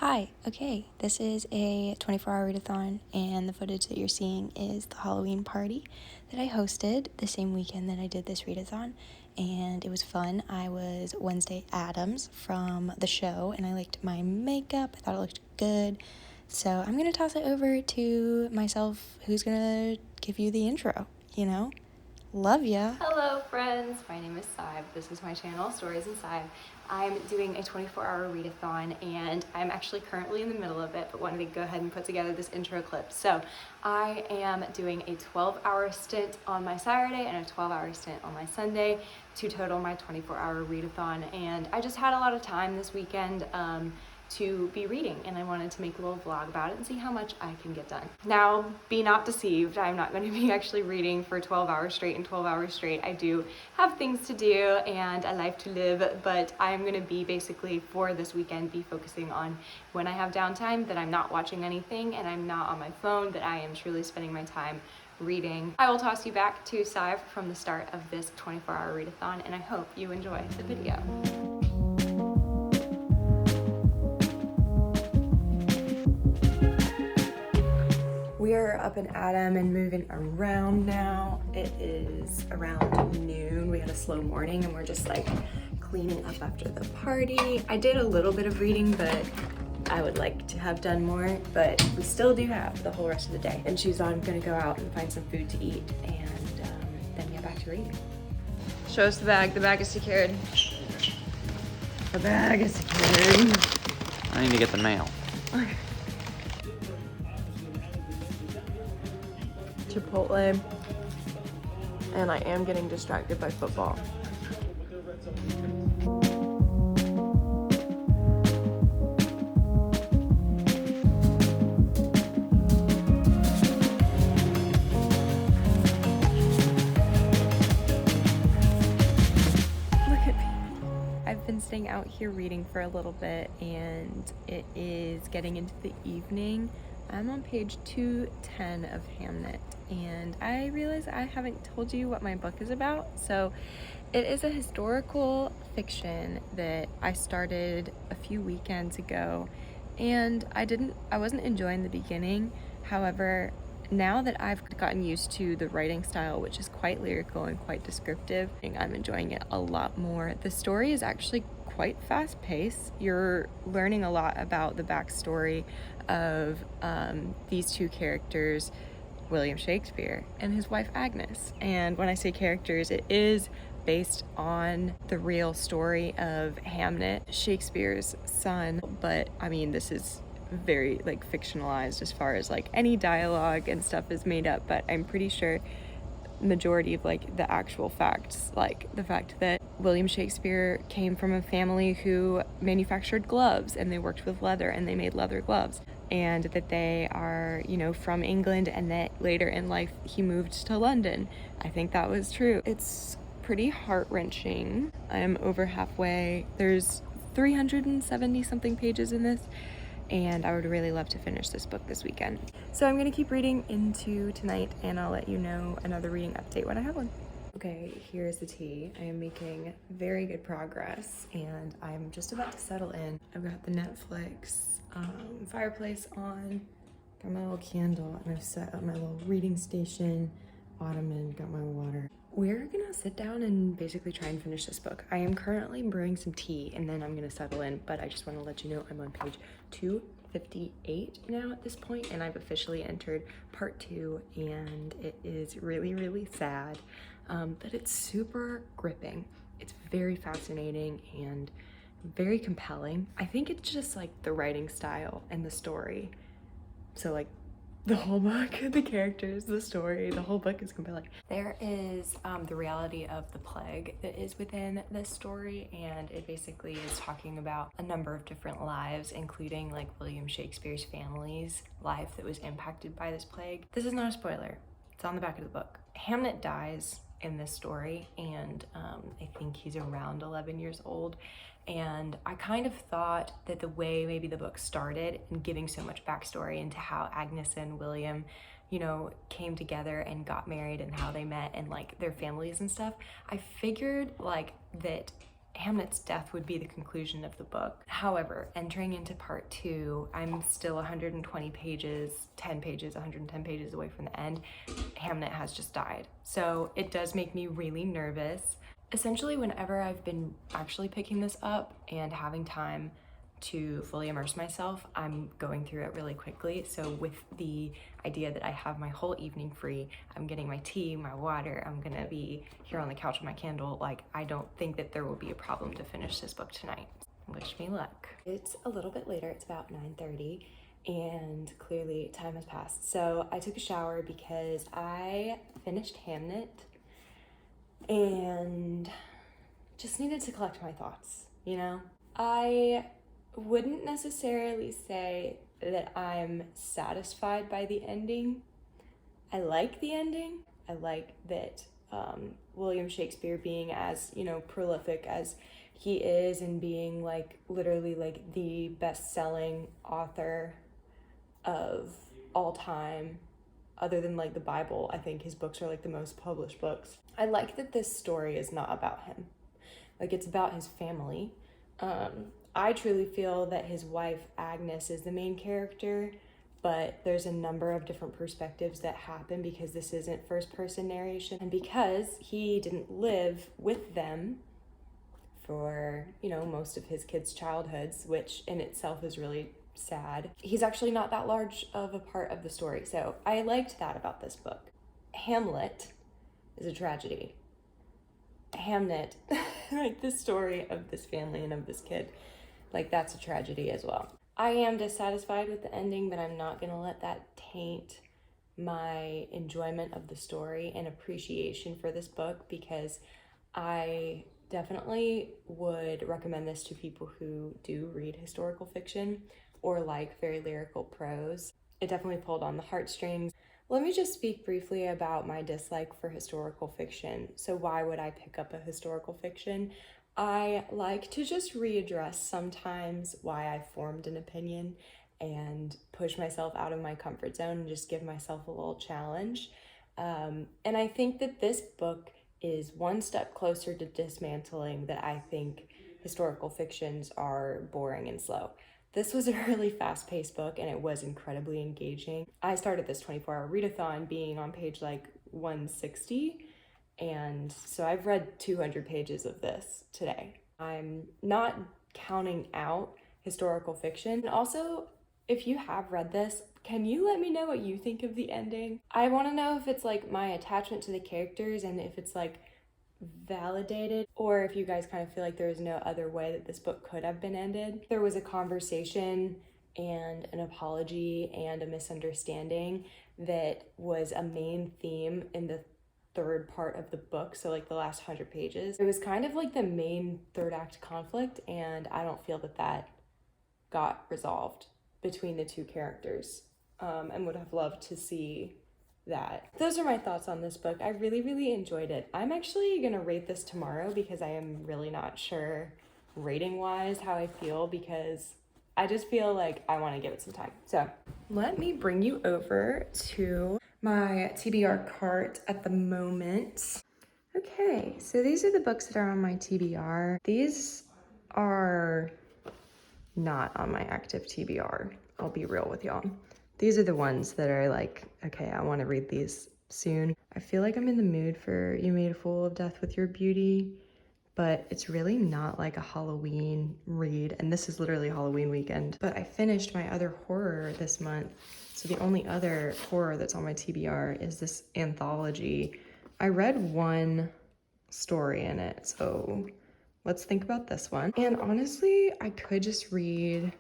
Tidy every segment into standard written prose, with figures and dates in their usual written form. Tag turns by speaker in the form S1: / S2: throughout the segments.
S1: Hi, okay, this is a 24-hour readathon, and the footage that you're seeing is the Halloween party that I hosted the same weekend that I did this readathon, and it was fun. I was Wednesday Addams from the show, and I liked my makeup. I thought it looked good, so I'm going to toss it over to myself, who's going to give you the intro, Love ya!
S2: Hello friends, my name is Sive. This is my channel, Stories in Sive. I'm doing a 24-hour readathon and I'm actually currently in the middle of it, but wanted to go ahead and put together this intro clip. So I am doing a 12-hour stint on my Saturday and a 12-hour stint on my Sunday to total my 24-hour readathon. And I just had a lot of time this weekend to be reading, and I wanted to make a little vlog about it and see how much I can get done. Now, be not deceived, I'm not going to be actually reading for 12 hours straight and 12 hours straight. I do have things to do and a life to live, but I'm going to be basically, for this weekend, be focusing on when I have downtime, that I'm not watching anything and I'm not on my phone, that I am truly spending my time reading. I will toss you back to Sive from the start of this 24-hour readathon, and I hope you enjoy the video. We are up and at 'em and moving around now. It is around noon. We had a slow morning and we're just like cleaning up after the party. I did a little bit of reading, but I would like to have done more, but we still do have the whole rest of the day. And she's on gonna go out and find some food to eat and then get back to reading. Show us the bag. The bag is secured. The bag is secured.
S3: I need to get the mail.
S2: Okay. Chipotle, and I am getting distracted by football. Look at me. I've been staying out here reading for a little bit, and it is getting into the evening. I'm on page 210 of Hamnet, and I realize I haven't told you what my book is about. So it is a historical fiction that I started a few weekends ago, and I wasn't enjoying the beginning. However, now that I've gotten used to the writing style, which is quite lyrical and quite descriptive, I'm enjoying it a lot more. The story is actually quite fast-paced. You're learning a lot about the backstory of these two characters, William Shakespeare and his wife Agnes. And when I say characters, it is based on the real story of Hamnet, Shakespeare's son, but I mean, this is very like fictionalized as far as like any dialogue and stuff is made up, but I'm pretty sure majority of like the actual facts, like the fact that William Shakespeare came from a family who manufactured gloves and they worked with leather and they made leather gloves, and that they are, from England, and that later in life he moved to London. I think that was true. It's pretty heart-wrenching. I'm over halfway. There's 370 something pages in this, and I would really love to finish this book this weekend. So I'm gonna keep reading into tonight, and I'll let you know another reading update when I have one. Okay, here's the tea. I am making very good progress, and I'm just about to settle in. I've got the Netflix fireplace on, got my little candle, and I've set up my little reading station, ottoman, got my water. We're gonna sit down and basically try and finish this book. I am currently brewing some tea and then I'm gonna settle in, but I just want to let you know I'm on page 258 now at this point, and I've officially entered part 2, and it is really, really sad, but it's super gripping. It's very fascinating and very compelling. I think it's just like the writing style and the story. So like the whole book, the characters, the story, the whole book is compelling. There is the reality of the plague that is within this story, and it basically is talking about a number of different lives, including like William Shakespeare's family's life that was impacted by this plague. This is not a spoiler. It's on the back of the book. Hamnet dies in this story, and I think he's around 11 years old. And I kind of thought that the way maybe the book started and giving so much backstory into how Agnes and William, came together and got married and how they met and like their families and stuff, I figured like that Hamlet's death would be the conclusion of the book. However, entering into part 2, I'm still 120 pages, 110 pages away from the end. Hamlet has just died. So it does make me really nervous. Essentially, whenever I've been actually picking this up and having time to fully immerse myself, I'm going through it really quickly. So with the idea that I have my whole evening free, I'm getting my tea, my water, I'm gonna be here on the couch with my candle, like I don't think that there will be a problem to finish this book tonight. Wish me luck. It's a little bit later, it's about 9:30, and clearly time has passed. So I took a shower because I finished Hamnet and just needed to collect my thoughts, you know? I wouldn't necessarily say that I'm satisfied by the ending. I like the ending. I like that William Shakespeare, being as, you know, prolific as he is and being like literally like the best-selling author of all time, other than like the Bible, I think his books are like the most published books. I like that this story is not about him. Like, it's about his family. I truly feel that his wife, Agnes, is the main character, but there's a number of different perspectives that happen because this isn't first-person narration. And because he didn't live with them for, you know, most of his kids' childhoods, which in itself is really sad, he's actually not that large of a part of the story. So I liked that about this book. Hamlet is a tragedy. Hamnet, like the story of this family and of this kid, like that's a tragedy as well. I am dissatisfied with the ending, but I'm not gonna let that taint my enjoyment of the story and appreciation for this book, because I definitely would recommend this to people who do read historical fiction or like very lyrical prose. It definitely pulled on the heartstrings. Let me just speak briefly about my dislike for historical fiction. So why would I pick up a historical fiction? I like to just readdress sometimes why I formed an opinion and push myself out of my comfort zone and just give myself a little challenge. And I think that this book is one step closer to dismantling that I think historical fictions are boring and slow. This was a really fast-paced book and it was incredibly engaging. I started this 24-hour readathon being on page like 160, and so I've read 200 pages of this today. I'm not counting out historical fiction. And also, if you have read this, can you let me know what you think of the ending? I want to know if it's like my attachment to the characters and if it's like validated, or if you guys kind of feel like there is no other way that this book could have been ended. There was a conversation and an apology and a misunderstanding that was a main theme in the third part of the book, so like the last 100 pages. It was kind of like the main third act conflict, and I don't feel that that got resolved between the two characters, and would have loved to see that. Those are my thoughts on this book. I really enjoyed it. I'm actually gonna rate this tomorrow because I am really not sure rating wise how I feel, because I just feel like I want to give it some time. So let me bring you over to my TBR cart at the moment. Okay, so these are the books that are on my TBR. These are not on my active TBR. I'll be real with y'all. These are the ones that are like, okay, I want to read these soon. I feel like I'm in the mood for You Made a Fool of Death with Your Beauty, but it's really not like a Halloween read, and this is literally Halloween weekend. But I finished my other horror this month, so the only other horror that's on my TBR is this anthology. I read one story in it, so let's think about this one. And honestly, I could just read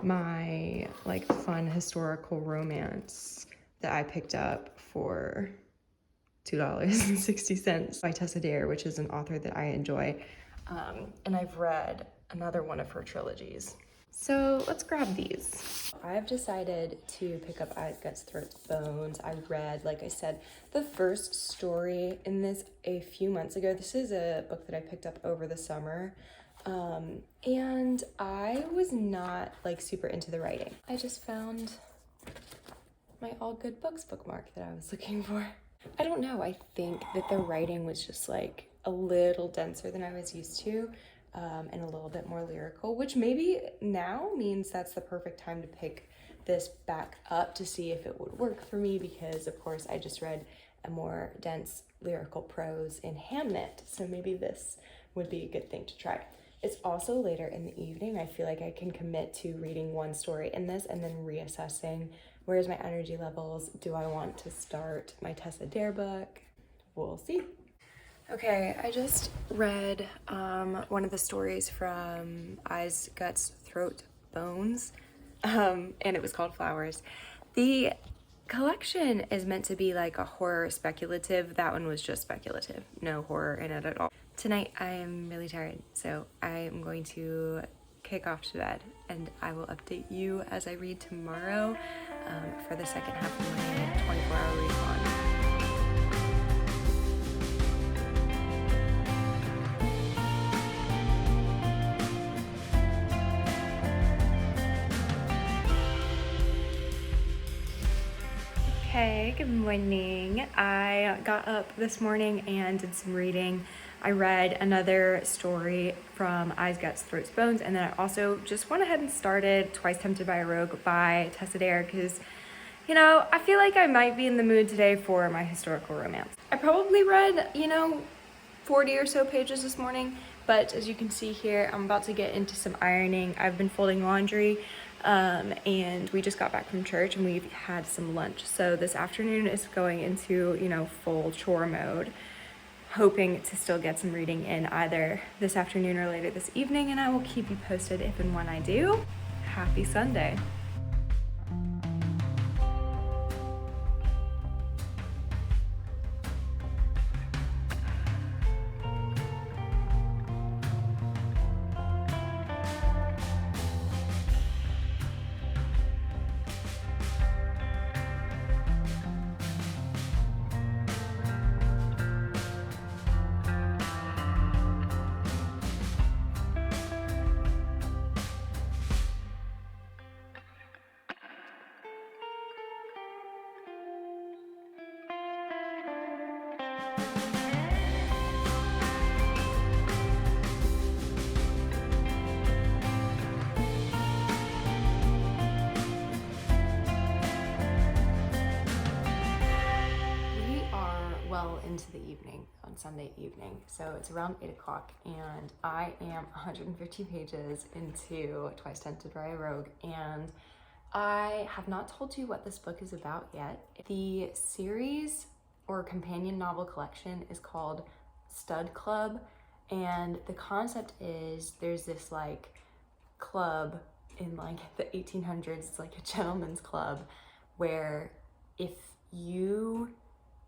S2: my like fun historical romance that I picked up for $2.60 by Tessa Dare, which is an author that I enjoy. And I've read another one of her trilogies. So let's grab these. I've decided to pick up Eyes, Guts, Throats, Bones. I read, like I said, the first story in this a few months ago. This is a book that I picked up over the summer. And I was not like super into the writing. I just found my All Good Books bookmark that I was looking for. I don't know, I think that the writing was just like a little denser than I was used to. and a little bit more lyrical, which maybe now means that's the perfect time to pick this back up to see if it would work for me, because of course I just read a more dense lyrical prose in Hamnet, so maybe this would be a good thing to try. It's also later in the evening. I feel like I can commit to reading one story in this and then reassessing where's my energy levels. Do I want to start my Tessa Dare book? We'll see. Okay, I just read one of the stories from Eyes, Guts, Throat, Bones, and it was called Flowers. The collection is meant to be like a horror speculative. That one was just speculative, no horror in it at all. Tonight I am really tired, so I am going to kick off to bed, and I will update you as I read tomorrow for the second half of my 24-hour readathon. Hey, good morning. I got up this morning and did some reading. I read another story from Eyes, Guts, Throats, Bones, and then I also just went ahead and started Twice Tempted by a Rogue by Tessa Dare, because, you know, I feel like I might be in the mood today for my historical romance. I probably read, 40 or so pages this morning, but as you can see here, I'm about to get into some ironing. I've been folding laundry, and we just got back from church and we've had some lunch. So this afternoon is going into, full chore mode, hoping to still get some reading in either this afternoon or later this evening, and I will keep you posted if and when I do. Happy Sunday. Into the evening on Sunday evening, so it's around 8 o'clock, and I am 150 pages into Twice Tempted by a Rogue, and I have not told you what this book is about yet. The series or companion novel collection is called Stud Club, and the concept is there's this like club in like the 1800s. It's like a gentleman's club where if you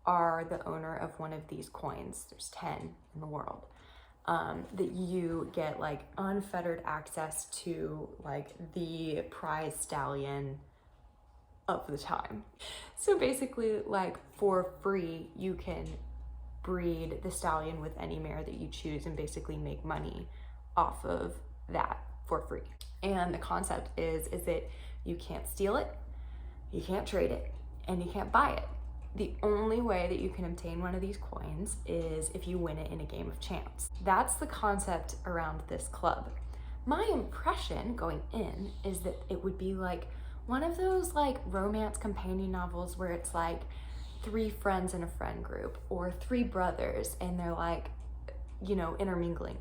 S2: are the owner of one of these coins, there's 10 in the world, that you get like unfettered access to like the prize stallion of the time. So basically, like for free, you can breed the stallion with any mare that you choose and basically make money off of that for free. And the concept is that you can't steal it, you can't trade it, and you can't buy it. The only way that you can obtain one of these coins is if you win it in a game of chance. That's the concept around this club. My impression going in is that it would be like one of those like romance companion novels where it's like 3 friends in a friend group or 3 brothers and they're like, intermingling.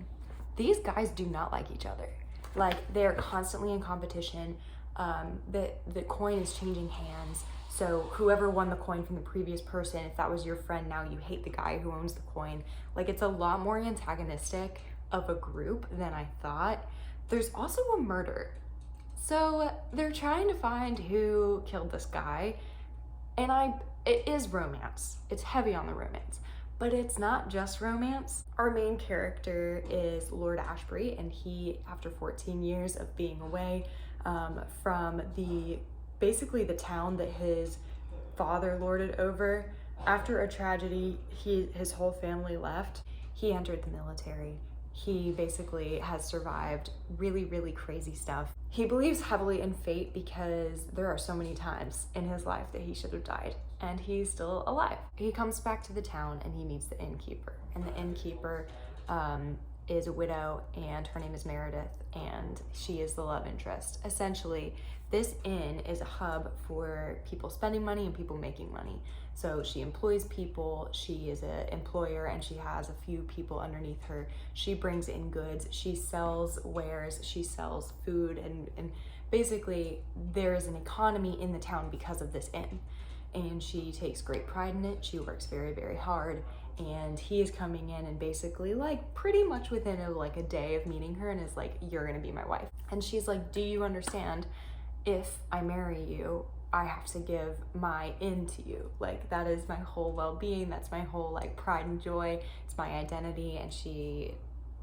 S2: These guys do not like each other. Like they're constantly in competition. The coin is changing hands. So whoever won the coin from the previous person, if that was your friend, now you hate the guy who owns the coin. Like it's a lot more antagonistic of a group than I thought. There's also a murder. So they're trying to find who killed this guy. And it is romance. It's heavy on the romance, but it's not just romance. Our main character is Lord Ashbury, and he, after 14 years of being away from basically the town that his father lorded over, after a tragedy, his whole family left. He entered the military. He basically has survived really, really crazy stuff. He believes heavily in fate because there are so many times in his life that he should have died, and he's still alive. He comes back to the town and he meets the innkeeper, and the innkeeper is a widow, and her name is Meredith, and she is the love interest. Essentially, this inn is a hub for people spending money and people making money. So she employs people, she is an employer, and she has a few people underneath her. She brings in goods, she sells wares, she sells food, and basically there is an economy in the town because of this inn. And she takes great pride in it. She works very, very hard. And he is coming in and basically like pretty much within a day of meeting her and is like, you're gonna be my wife. And she's like, do you understand, if I marry you, I have to give my inn to you. Like, that is my whole well-being. That's my whole like pride and joy. It's my identity. And she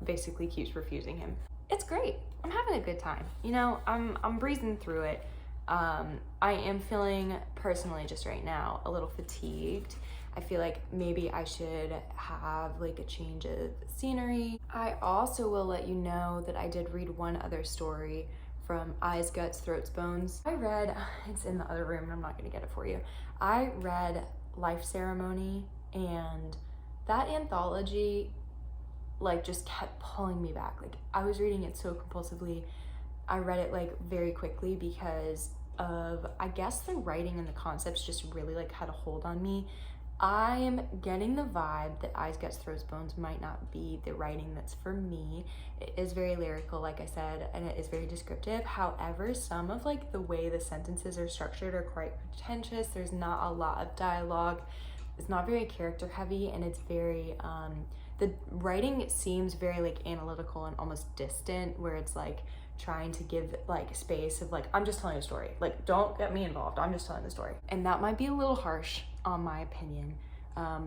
S2: basically keeps refusing him. It's great. I'm having a good time. You know, I'm breezing through it. I am feeling personally just right now a little fatigued. I feel like maybe I should have like a change of scenery. I also will let you know that I did read one other story from Eyes, Guts, Throats, Bones. I read, it's in the other room and I'm not gonna get it for you. I read Life Ceremony, and that anthology like just kept pulling me back. Like, I was reading it so compulsively. I read it like very quickly because of, I guess, the writing and the concepts just really like had a hold on me. I'm getting the vibe that Eyes, Guts, Throats, Bones might not be the writing that's for me. It is very lyrical, like I said, and it is very descriptive. However, some of like the way the sentences are structured are quite pretentious. There's not a lot of dialogue. It's not very character heavy, and it's very, the writing seems very like analytical and almost distant, where it's like trying to give like space of like, I'm just telling a story. Like, don't get me involved. I'm just telling the story. And that might be a little harsh on my opinion.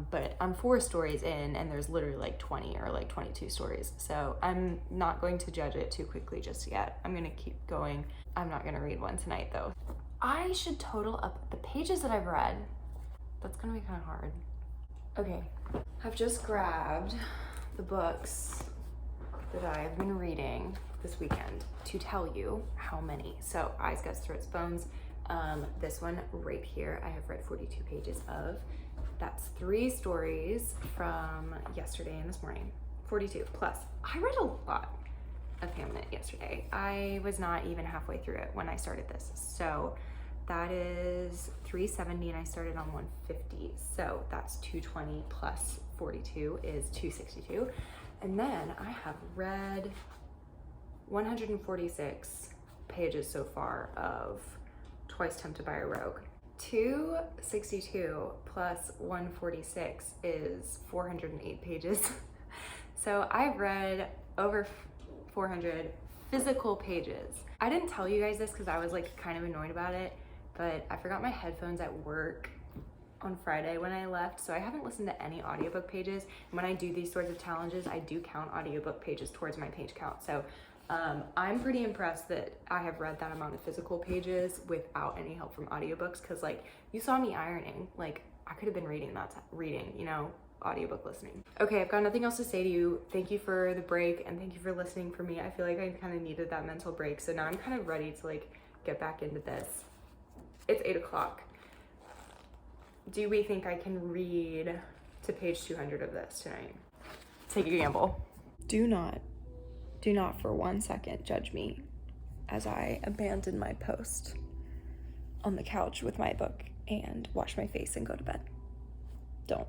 S2: But I'm 4 stories in and there's literally like 20 or like 22 stories. So I'm not going to judge it too quickly just yet. I'm gonna keep going. I'm not gonna read one tonight though. I should total up the pages that I've read. That's gonna be kind of hard. Okay, I've just grabbed the books that I've been reading this weekend to tell you how many. So Eyes, Guts, Throats, Bones. This one right here, I have read 42 pages of. That's 3 stories from yesterday and this morning. 42 plus. I read a lot of Hamnet yesterday. I was not even halfway through it when I started this. So that is 370 and I started on 150. So that's 220 plus 42 is 262. And then I have read 146 pages so far of Twice Tempted by a Rogue. 262 plus 146 is 408 pages. So I've read over 400 physical pages. I didn't tell you guys this because I was like kind of annoyed about it, but I forgot my headphones at work on Friday when I left, so I haven't listened to any audiobook pages. And when I do these sorts of challenges, I do count audiobook pages towards my page count. So I'm pretty impressed that I have read that amount of physical pages without any help from audiobooks, because like, you saw me ironing. Like, I could have been reading, you know, audiobook listening. Okay, I've got nothing else to say to you. Thank you for the break and thank you for listening for me. I feel like I kind of needed that mental break, so now I'm kind of ready to like get back into this. It's 8 o'clock. Do we think I can read to page 200 of this tonight? Take a gamble. Do not for 1 second judge me as I abandon my post on the couch with my book and wash my face and go to bed. Don't.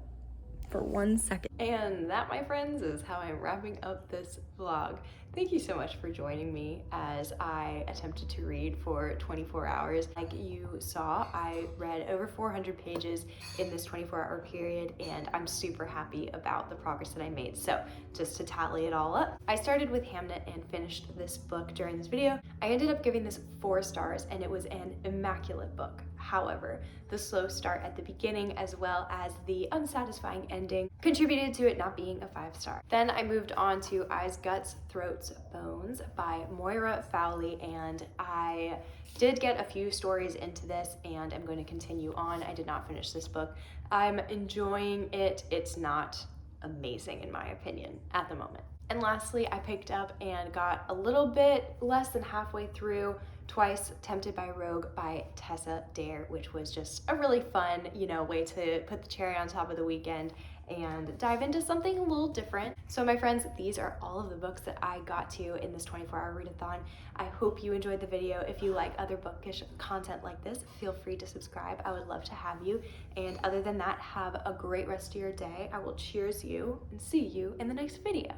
S2: For 1 second. And that, my friends, is how I'm wrapping up this vlog. Thank you so much for joining me as I attempted to read for 24 hours. Like you saw, I read over 400 pages in this 24-hour period, and I'm super happy about the progress that I made. So just to tally it all up, I started with Hamnet and finished this book during this video. I ended up giving this 4 stars, and it was an immaculate book. However, the slow start at the beginning as well as the unsatisfying ending contributed to it not being a 5-star. Then I moved on to Eyes, Guts, Throats, Bones by Moira Fowley, and I did get a few stories into this and I'm going to continue on. I did not finish this book. I'm enjoying it. It's not amazing in my opinion at the moment. And lastly, I picked up and got a little bit less than halfway through Twice Tempted by Rogue by Tessa Dare, which was just a really fun, you know, way to put the cherry on top of the weekend
S1: and dive into something a little different. So my friends, these are all of the books that I got to in this 24-hour readathon. I hope you enjoyed the video. If you like other bookish content like this, feel free to subscribe. I would love to have you. And other than that, have a great rest of your day. I will cheers you and see you in the next video.